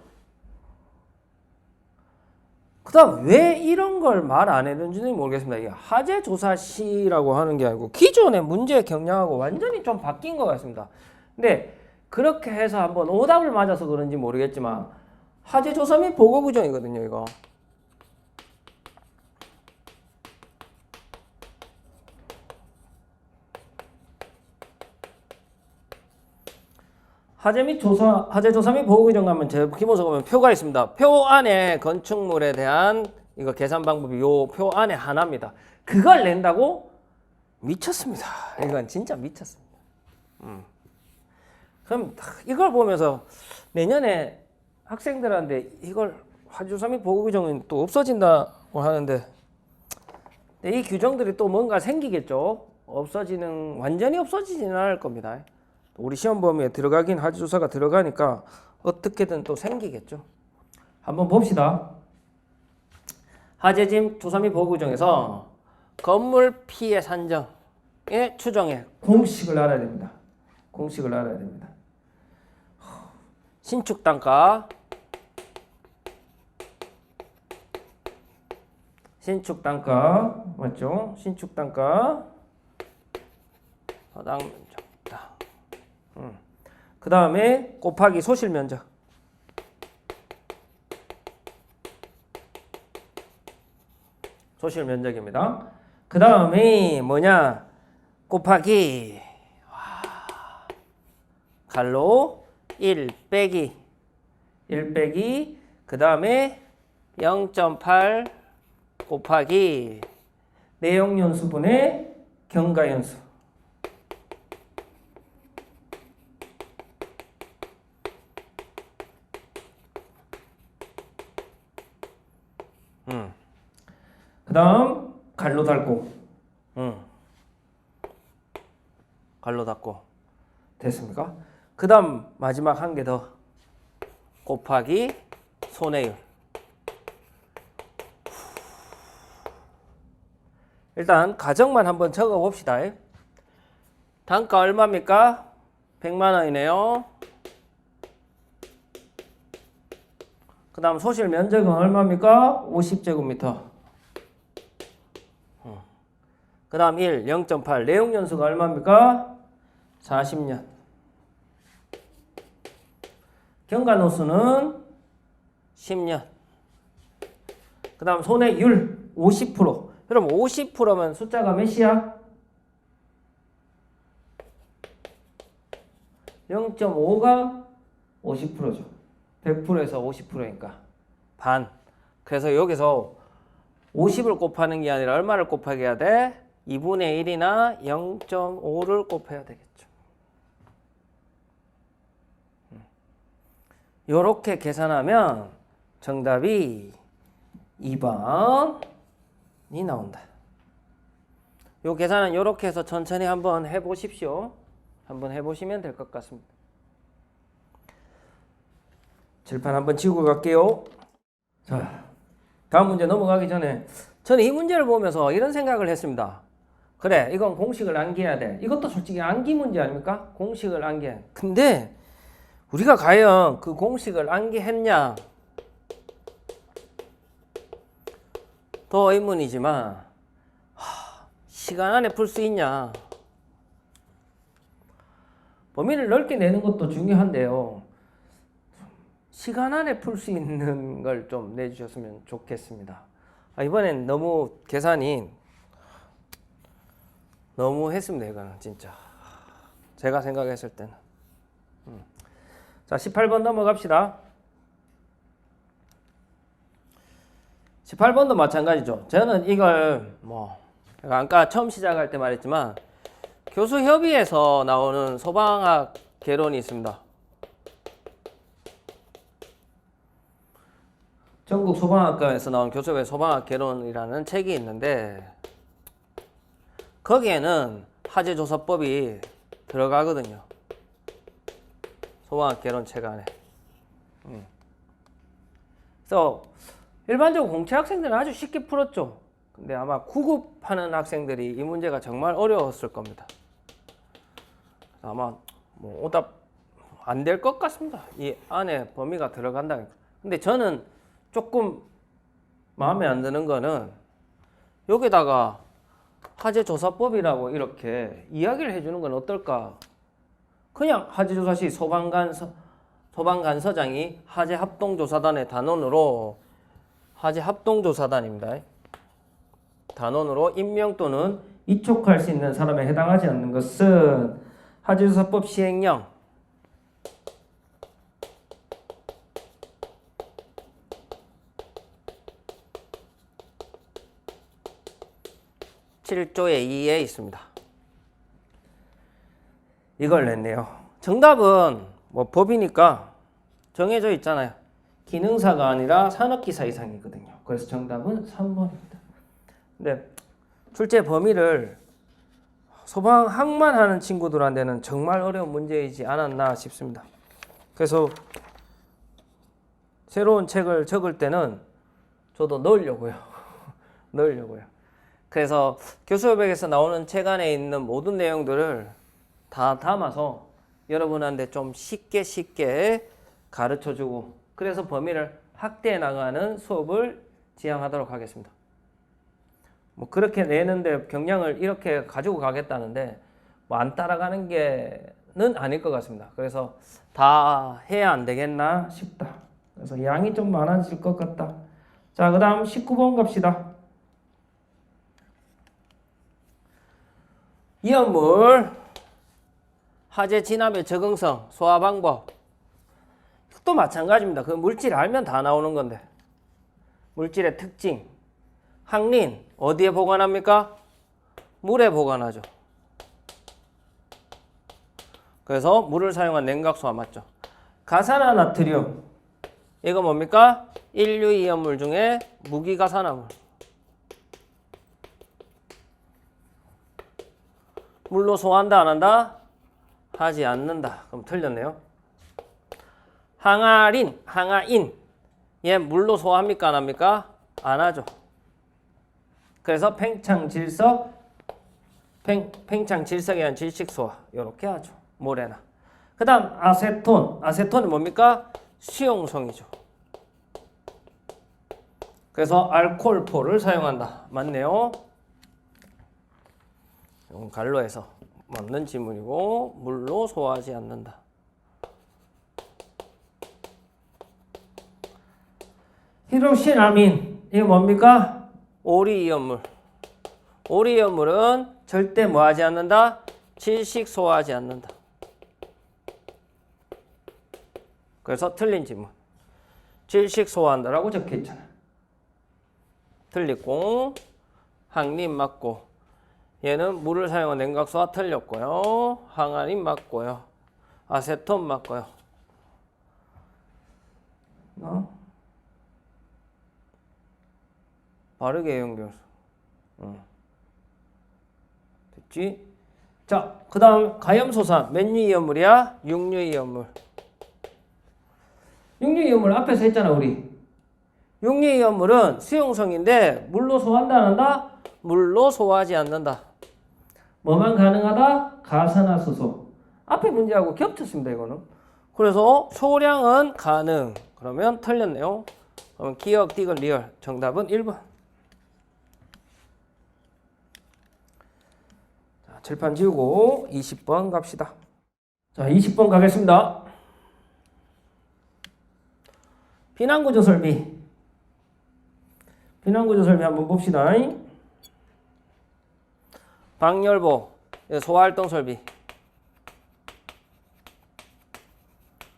그 다음 왜 이런 걸 말 안 해준지는 모르겠습니다. 이게 하재조사시라고 하는 게 아니고 기존의 문제 경향하고 완전히 좀 바뀐 것 같습니다. 근데 그렇게 해서 한번 오답을 맞아서 그런지 모르겠지만 하재조사 및 보고규정이거든요. 이거. 하재조사 및 보고규정 가면 제 기본서 보면 표가 있습니다. 표 안에 건축물에 대한 이거 계산 방법이 요 표 안에 하나입니다. 그걸 낸다고? 미쳤습니다. 이건 진짜 미쳤습니다. 그럼 이걸 보면서 내년에 학생들한테 이걸 하재조사 및 보고규정은 또 없어진다고 하는데 이 규정들이 또 뭔가 생기겠죠. 완전히 없어지지는 않을 겁니다. 우리 시험 범위에 들어가긴 하재조사가 들어가니까 어떻게든 또 생기겠죠. 한번 봅시다. 하재짐 조사 및 보고 규정에서 건물 피해 산정의 추정의 공식을 알아야 됩니다. 공식을 알아야 됩니다. 신축 단가, 맞죠? 신축 단가, 바닥 면적. 그 다음에 곱하기 소실 면적. 소실 면적입니다. 그 다음에 뭐냐? 곱하기 갈로 1 빼기 그 다음에 0.8 곱하기 내용연수분의 경과연수. 그 다음 갈로 닫고 갈로 닫고 됐습니까? 그 다음 마지막 한 개 더 곱하기 손해율. 일단 가정만 한번 적어 봅시다. 단가 얼마입니까? 100만 원이네요. 그 다음 소실 면적은 얼마입니까? 50제곱미터. 그 다음 1, 0.8. 내용연수가 얼마입니까? 40년. 경과노수는 10년. 그 다음 손해율 50%. 그럼 50%면 숫자가 몇이야? 0.5가 50%죠. 100%에서 50%니까 반. 그래서 여기서 50을 곱하는 게 아니라 얼마를 곱하게 해야 돼? 2분의 1이나 0.5를 곱해야 되겠죠. 이렇게 계산하면 정답이 2번이 나온다. 요 계산은 이렇게 해서 천천히 한번 해보십시오. 한번 해보시면 될 것 같습니다. 칠판 한번 지우고 갈게요. 자, 다음 문제 넘어가기 전에 저는 이 문제를 보면서 이런 생각을 했습니다. 그래, 이건 공식을 암기해야 돼. 이것도 솔직히 암기 문제 아닙니까? 공식을 암기해. 근데 우리가 과연 그 공식을 암기했냐? 더 의문이지만 시간 안에 풀 수 있냐? 범위를 넓게 내는 것도 중요한데요. 시간 안에 풀 수 있는 걸 좀 내주셨으면 좋겠습니다. 이번엔 너무 계산이 너무 했습니다. 이거는 진짜 제가 생각했을 때는. 자, 18번 넘어갑시다. 18번도 마찬가지죠. 저는 이걸 아까 처음 시작할 때 말했지만 교수협의에서 나오는 소방학 개론이 있습니다. 전국 소방학과에서 나온 교수협의 소방학 개론이라는 책이 있는데 거기에는 화재조사법이 들어가거든요. 소방학 개론 책 안에. 그래서 일반적으로 공채 학생들은 아주 쉽게 풀었죠. 근데 아마 구급하는 학생들이 이 문제가 정말 어려웠을 겁니다. 아마 오답 안 될 것 같습니다. 이 안에 범위가 들어간다니까. 근데 저는 조금 마음에 안 드는 거는 여기다가 화재조사법이라고 이렇게 이야기를 해주는 건 어떨까? 그냥 화재조사 시 소방관서장이 화재합동조사단의 단원으로 화재합동조사단입니다. 단원으로 임명 또는 이촉할 수 있는 사람에 해당하지 않는 것은 화재조사법 시행령 7조의 2에 있습니다. 이걸 냈네요. 정답은 법이니까 정해져 있잖아요. 기능사가 아니라 산업기사 이상이거든요. 그래서 정답은 3번입니다. 근데 출제 범위를 소방학만 하는 친구들한테는 정말 어려운 문제이지 않았나 싶습니다. 그래서 새로운 책을 적을 때는 저도 넣으려고요. 그래서 교수협약에서 나오는 책 안에 있는 모든 내용들을 다 담아서 여러분한테 좀 쉽게 가르쳐주고 그래서 범위를 확대해 나가는 수업을 지향하도록 하겠습니다. 그렇게 내는데 경량을 이렇게 가지고 가겠다는데 안 따라가는 게는 아닐 것 같습니다. 그래서 다 해야 안 되겠나 싶다. 그래서 양이 좀 많아질 것 같다. 자, 그 다음 19번 갑시다. 이온물, 화재 진압의 적응성, 소화 방법. 또 마찬가지입니다. 그 물질 알면 다 나오는 건데. 물질의 특징. 항린, 어디에 보관합니까? 물에 보관하죠. 그래서 물을 사용한 냉각소화 맞죠? 가산화나트륨. 이거 뭡니까? 인류 이온물 중에 무기가산화물. 물로 소화한다 안 한다? 하지 않는다. 그럼 틀렸네요. 항아린, 항아인. 얘 물로 소화합니까 안 합니까? 안 하죠. 그래서 팽창질석에 의한 질식소화 이렇게 하죠. 모래나. 그 다음 아세톤. 아세톤은 뭡니까? 수용성이죠. 그래서 알코올포를 사용한다. 맞네요. 갈로에서 맞는 지문이고 물로 소화하지 않는다. 히로시나민 이거 뭡니까? 오리이온물. 오리이온물은 절대 뭐하지 않는다? 질식 소화하지 않는다. 그래서 틀린 지문. 질식 소화한다라고 적혀있잖아. 틀리고 항린 맞고 얘는 물을 사용한 냉각소화 틀렸고요. 항아린 맞고요. 아세톤 맞고요. 바르게 연결. 됐지? 자, 그 다음 가염소산 몇 유이온물이야? 6유이온물. 6유이온물 앞에서 했잖아 우리. 6유이온물은 수용성인데 물로 소화한다 안 한다? 물로 소화하지 않는다. 뭐만 가능하다? 가산화수소. 앞에 문제하고 겹쳤습니다 이거는. 그래서 소량은 가능. 그러면 틀렸네요. 그러면 기억, 디귿, 리얼. 정답은 1번. 자, 칠판 지우고 20번 갑시다. 자, 20번 가겠습니다.避難구조 설비.避難구조 설비 한번 봅시다. 방열복, 소활동 설비.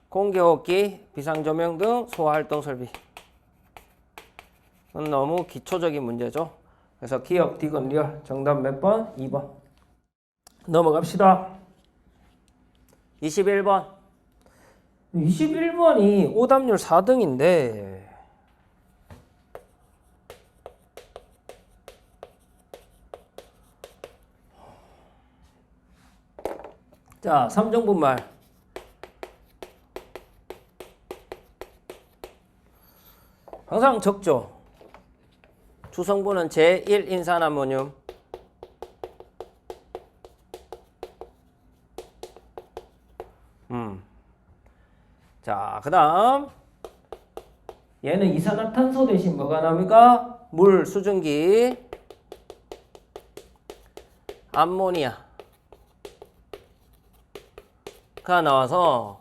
공기호흡기, 비상조명 등 소활동 설비. 너무 기초적인 문제죠. 그래서 기억, 디귿, 리얼. 정답 몇 번? 2번. 넘어갑시다. 21번. 21번이 오답률 4등인데 자, 3정분말. 항상 적죠. 주성분은 제1인산아모늄. 자, 그 다음 얘는 이산화탄소 대신 뭐가 나옵니까? 물, 수증기, 암모니아가 나와서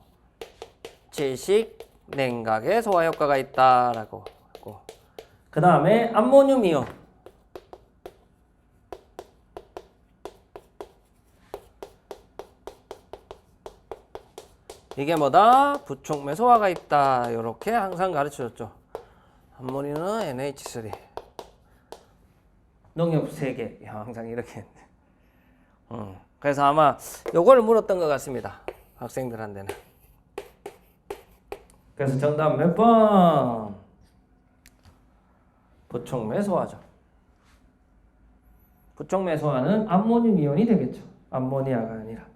질식, 냉각에 소화 효과가 있다라고 하고, 그 다음에 암모늄 이온. 이게 뭐다? 부촉매 소화가 있다. 이렇게 항상 가르쳐줬죠. 암모늄은 NH3. 농협 3개. 항상 이렇게 했는데. 그래서 아마 요걸 물었던 것 같습니다. 학생들한테는. 그래서 정답 몇 번? 부촉매 소화죠. 부촉매 소화는 암모늄 이온이 되겠죠. 암모니아가 아니라.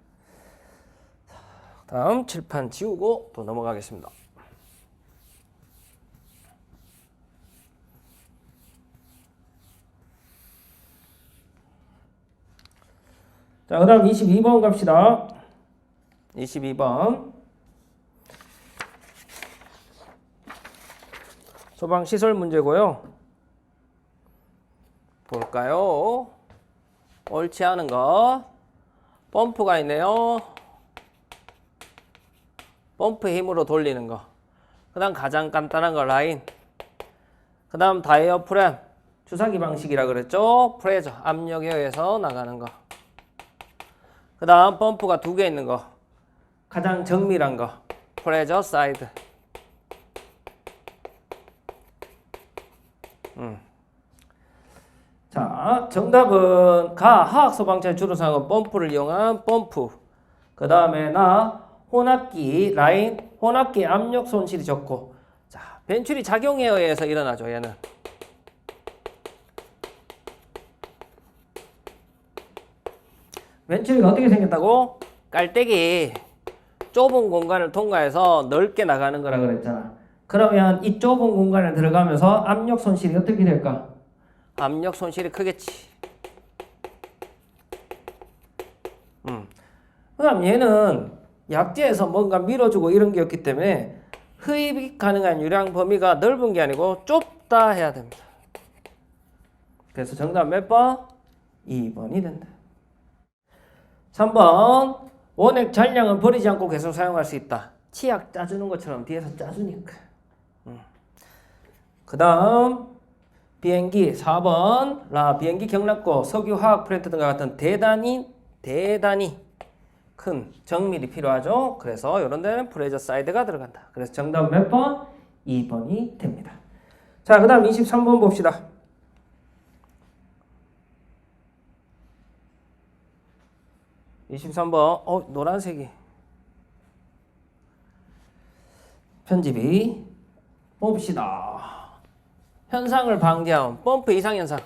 다음 칠판 지우고 또 넘어가겠습니다. 자, 그 다음 22번 갑시다. 22번. 소방시설 문제고요. 볼까요? 옳지 않은 거. 펌프가 있네요. 펌프 힘으로 돌리는 거. 그 다음 가장 간단한 거 라인. 그 다음 다이어프램. 주사기 방식이라 그랬죠. 프레저. 압력에 의해서 나가는 거. 그 다음 펌프가 2개 있는 거. 가장 정밀한 거. 프레저 사이드. 자, 정답은 가. 화학소방차의 주로 사용한 펌프를 이용한 펌프. 그 다음에 나. 혼합기 라인, 혼합기 압력 손실이 적고, 자, 벤출이 작용에 의해서 일어나죠. 얘는 벤출이가 어떻게 생겼다고? 깔때기 좁은 공간을 통과해서 넓게 나가는 거라 그랬잖아. 그러면 이 좁은 공간에 들어가면서 압력 손실이 어떻게 될까? 압력 손실이 크겠지. 그다음 얘는 약재에서 뭔가 밀어주고 이런 게 없기 때문에 흡입 가능한 유량 범위가 넓은 게 아니고 좁다 해야 됩니다. 그래서 정답 몇 번? 2번이 된다. 3번. 원액 잔량은 버리지 않고 계속 사용할 수 있다. 치약 짜주는 것처럼 뒤에서 짜주니까. 그 다음 비행기 4번. 비행기 경납고 석유 화학 플랜트 등과 같은 대단히 큰 정밀이 필요하죠. 그래서 이런 데는 프레저 사이드가 들어간다. 그래서 정답 몇 번? 2번이 됩니다. 자, 그 다음 23번 봅시다. 23번. 노란색이. 편집이. 봅시다. 현상을 방지하면 펌프 이상 현상.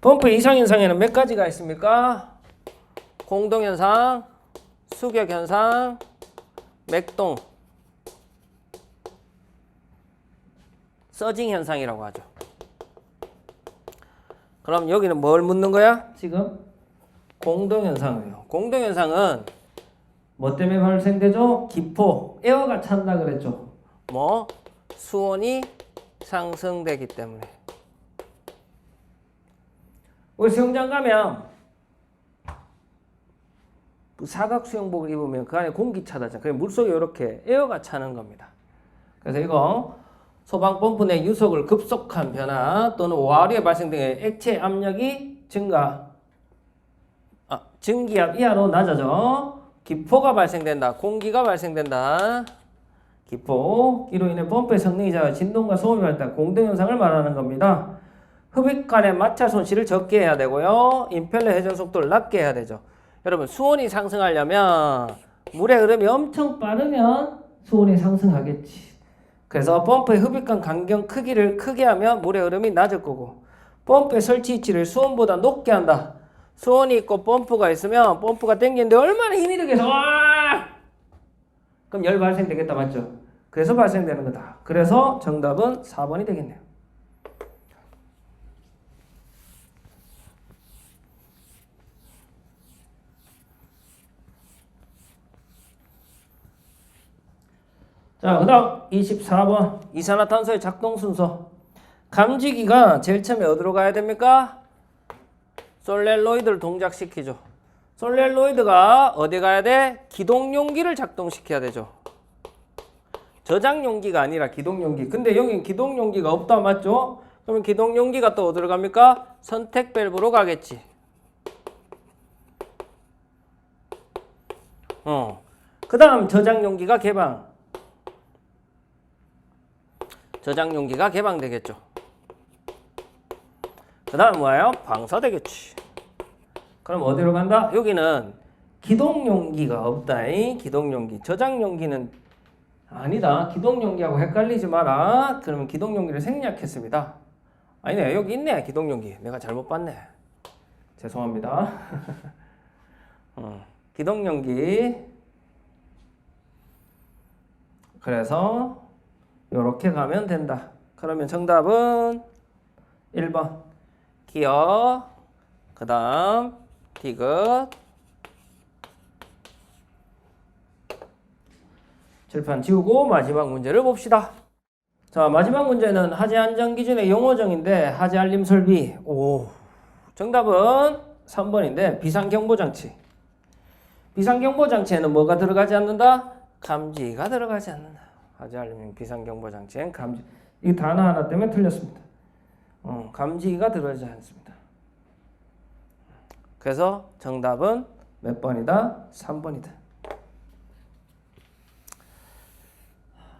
펌프 이상 현상에는 몇 가지가 있습니까? 공동 현상, 수격 현상, 맥동, 서징 현상이라고 하죠. 그럼 여기는 뭘 묻는 거야? 지금 공동 현상이에요. 공동 현상은 뭐 때문에 발생되죠? 기포, 에어가 찬다 그랬죠. 뭐 수온이 상승되기 때문에. 우리 수영장 가면 사각 수영복을 입으면 그 안에 공기 차다잖아. 그래서 물속에 이렇게 에어가 차는 겁니다. 그래서 이거 소방 펌프 내 유속을 급속한 변화 또는 와류에 발생된 액체 압력이 증가, 증기압 이하로 낮아져 기포가 발생된다. 공기가 발생된다. 기포, 이로 인해 펌프의 성능이 작아 진동과 소음이 발생한 공동현상을 말하는 겁니다. 흡입 간의 마찰 손실을 적게 해야 되고요. 임펠러 회전 속도를 낮게 해야 되죠. 여러분 수온이 상승하려면 물의 흐름이 엄청 빠르면 수온이 상승하겠지. 그래서 펌프의 흡입간 간격 크기를 크게 하면 물의 흐름이 낮을 거고, 펌프의 설치 위치를 수온보다 높게 한다. 수온이 있고 펌프가 있으면 펌프가 당기는데 얼마나 힘이 들겠어. 그럼 열 발생되겠다, 맞죠? 그래서 발생되는 거다. 그래서 정답은 4번이 되겠네요. 자, 그 다음 24번 이산화탄소의 작동 순서. 감지기가 제일 처음에 어디로 가야 됩니까? 솔레노이드를 동작시키죠. 솔레노이드가 어디 가야 돼? 기동용기를 작동시켜야 되죠. 저장용기가 아니라 기동용기. 근데 여기 기동용기가 없다, 맞죠? 그러면 기동용기가 또 어디로 갑니까? 선택 밸브로 가겠지. 그 다음 저장용기가 개방. 저장용기가 개방되겠죠. 그 다음 뭐예요? 방사되겠지. 그럼 어디로 간다? 여기는 기동용기가 없다. 기동용기. 저장용기는 아니다. 기동용기하고 헷갈리지 마라. 그러면 기동용기를 생략했습니다. 아니네. 여기 있네. 기동용기. 내가 잘못 봤네. 죄송합니다. 기동용기. 그래서 이렇게 가면 된다. 그러면 정답은 1번 기어, 그 다음 디귿. 칠판 지우고 마지막 문제를 봅시다. 자, 마지막 문제는 하재 안전 기준의 용어정인데 하재 알림 설비. 정답은 3번인데 비상경보장치. 비상경보장치에는 뭐가 들어가지 않는다? 감지기가 들어가지 않는다. 하재 알림 비상경보장치엔 감지. 이 단어 하나 때문에 틀렸습니다. 감지기가 들어가지 않습니다. 그래서 정답은 몇 번이다? 3번이다.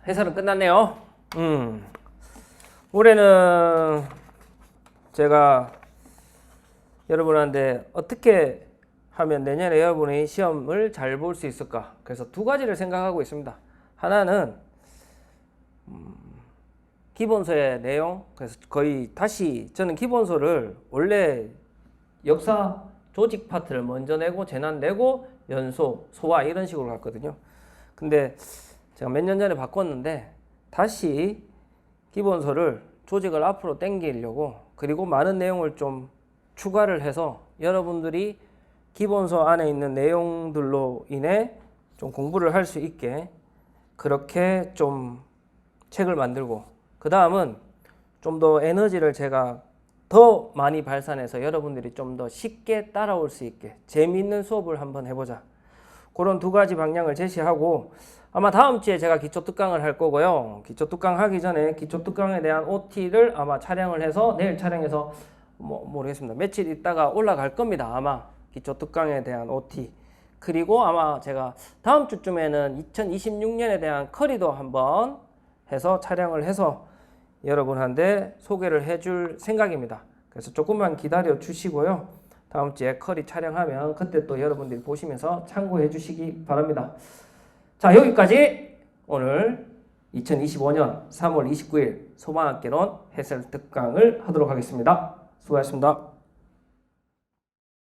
해설은 끝났네요. 올해는 제가 여러분한테 어떻게 하면 내년에 여러분이 시험을 잘 볼 수 있을까? 그래서 두 가지를 생각하고 있습니다. 하나는 기본서의 내용. 그래서 거의 다시 저는 기본서를 원래 역사 조직 파트를 먼저 내고 재난 내고 연소 소화 이런 식으로 갔거든요. 근데 제가 몇 년 전에 바꿨는데 다시 기본서를 조직을 앞으로 당기려고, 그리고 많은 내용을 좀 추가를 해서 여러분들이 기본서 안에 있는 내용들로 인해 좀 공부를 할 수 있게 그렇게 좀 책을 만들고, 그 다음은 좀 더 에너지를 제가 더 많이 발산해서 여러분들이 좀 더 쉽게 따라올 수 있게 재미있는 수업을 한번 해보자. 그런 두 가지 방향을 제시하고, 아마 다음 주에 제가 기초 특강을 할 거고요. 기초 특강 하기 전에 기초 특강에 대한 OT를 아마 촬영을 해서 내일 촬영해서 모르겠습니다. 며칠 있다가 올라갈 겁니다. 아마 기초 특강에 대한 OT. 그리고 아마 제가 다음 주쯤에는 2026년에 대한 커리도 한번 해서 촬영을 해서 여러분한테 소개를 해줄 생각입니다. 그래서 조금만 기다려 주시고요. 다음 주에 커리 촬영하면 그때 또 여러분들이 보시면서 참고해 주시기 바랍니다. 자, 여기까지 오늘 2025년 3월 29일 소망학개론 해설 특강을 하도록 하겠습니다. 수고하셨습니다.